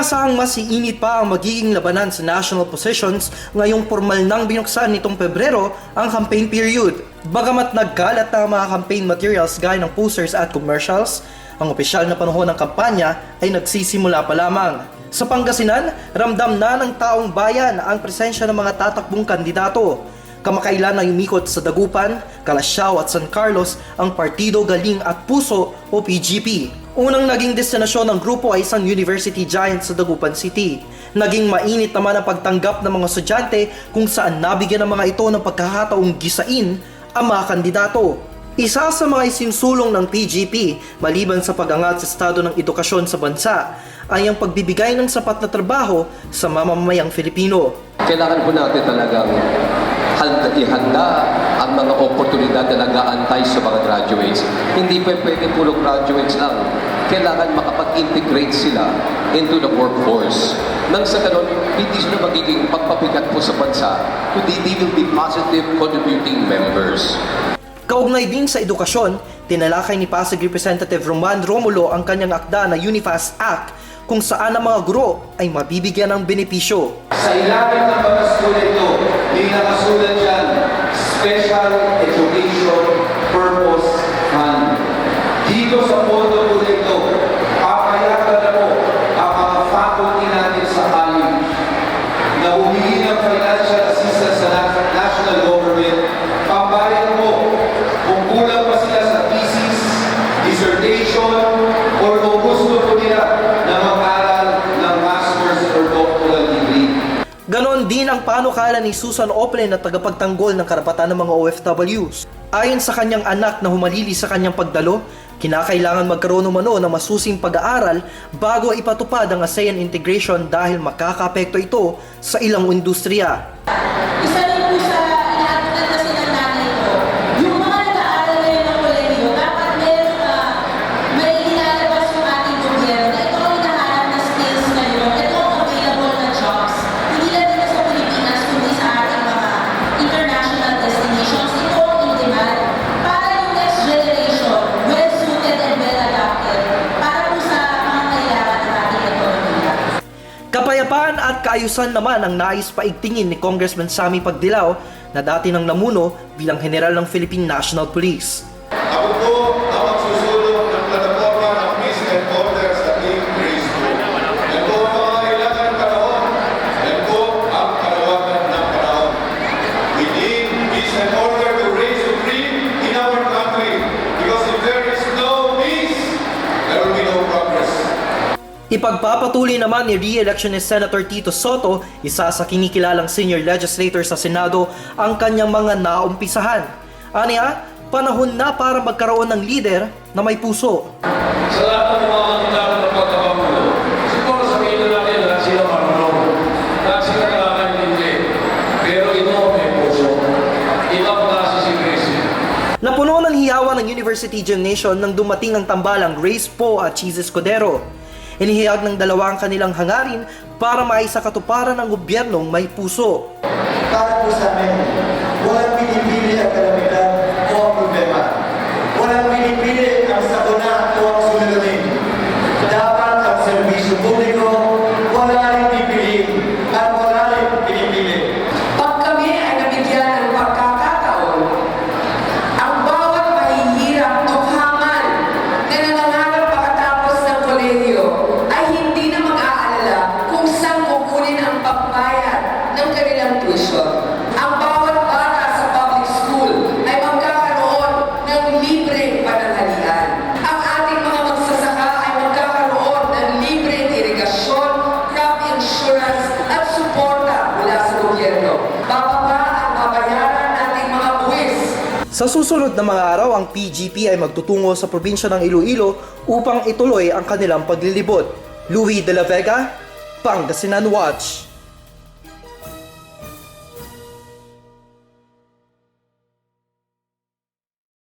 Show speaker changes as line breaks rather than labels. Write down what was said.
Inaasahang mas iinit pa ang magiging labanan sa national positions ngayong formal nang binuksan nitong Pebrero ang campaign period. Bagamat nagkalat na ang mga campaign materials gaya ng posters at commercials, ang opisyal na panahon ng kampanya ay nagsisimula pa lamang. Sa Pangasinan, ramdam na ng taong bayan ang presensya ng mga tatakbong kandidato. Kamakailan na umikot sa Dagupan, Calasiao at San Carlos ang Partido Galing at Puso o PGP. Unang naging destinasyon ng grupo ay isang university giant sa Dagupan City. Naging mainit naman ang pagtanggap ng mga estudyante kung saan nabigyan ng mga ito ng pagkakataong gisain ang mga kandidato. Isa sa mga isinsulong ng PGP maliban sa pag-angat sa estado ng edukasyon sa bansa ay ang pagbibigay ng sapat na trabaho sa mamamayang Filipino.
Kailangan po natin talagang ihanda ang mga oportunidad na nag-aantay sa mga graduates. Hindi pa pwede puro graduates lang. Kailangan makapag-integrate sila into the workforce. Nang sa ganon, hindi sila magiging pagpapigat po sa bansa, kundi they will be positive contributing members.
Kaugnay din sa edukasyon, tinalakay ni Pasig Representative Roman Romulo ang kanyang akda na Unifast Act kung saan ang mga guro ay mabibigyan ng benepisyo.
Sa ilalim ng mga student ito, may nakasulat dyan, Special Education Purpose Fund. Dito sa pondo po ito, papayagan na po ang mga faculty natin sa college na humingi ng financial assistance sa national government. Pambayad po kung kulang pa sila sa thesis, dissertation, or kung gusto po nila na mag-aral ng master's or doctoral degree.
Ganon din ang panukala ni Susan Oplen na tagapagtanggol ng karapatan ng mga OFWs. Ayon sa kanyang anak na humalili sa kanyang pagdalo, kinakailangan magkaroon umano ng masusing pag-aaral bago ipatupad ang ASEAN integration dahil makakaapekto ito sa ilang industriya.
Isa rin po sa inaatupad kasi ng nanay ko, yung mga nag-aaral ngayon ng kolehiyo, dapat may ilalabas yung ating gobyerno na ito ang hinahanap na skills ngayon, ito ang available na jobs. Hindi lang dito sa Pilipinas, kundi sa ating mga international destinations, ito ang in demand para yung next generation, well-suited and well-adapted, para po sa mga kailangan ng ating ekonomiya.
Kapayapaan at kaayusan naman ang nais paigtingin ni Congressman Sammy Pagdilaw na dati nang namuno bilang General ng Philippine National Police.
Ako po ang magsusulong ng plataforma ng Peace and Order sa Team Grace po. Yan po ang mga kailangan ng panahon. Yan po ang kalawakan ng panahon. We need peace and order to reign supreme in our country. Because if there is no peace, there will be no progress.
Ipagpapatuloy naman ni re-electionist Senator Tito Soto, isa sa kinikilalang senior legislator sa Senado, ang kanyang mga naumpisahan. Aniya, panahon na para magkaroon ng lider na may puso.
Sa lahat ng mga kandidato ng pagkapamulo, siguro sabihin na natin na sila marunong, na sila nakakaintindi. Pero ito may puso. Ibang klase si Gracie.
Napuno ng hiyawan ng University Gymnasium nang dumating ang tambalang Grace Poe at Cheese Escudero. Inihayag ng dalawa ang kanilang hangarin para maisakatuparan ng gobyernong may puso.
Para po sa amin, walang pinipili ang kalamitan o ang problema. Walang pinipili ang sakuna o ang suliranin. Dapat ang serbisyo publiko, wala rin pipiliin at wala rin pinipili.
Pag kami ay nabigyan ng pagkakataon, ang bawat mahihirap tunghaman na nangangarap pagkatapos ng kolehiyo ay hindi na mag-aalala kung saan kukunin ang pagbayad ng kanilang tuition. Ang bawat bata sa public school ay magkakaroon ng libreng pananghalian. Ang ating mga magsasaka ay magkakaroon ng libreng irigasyon, crop insurance at suporta mula sa gobyerno. Bababa ang babayaran nating mga buwis.
Sa susunod na mga araw, ang PGP ay magtutungo sa probinsya ng Iloilo upang ituloy ang kanilang paglilibot. Louie de la Vega, Pangasinan Watch.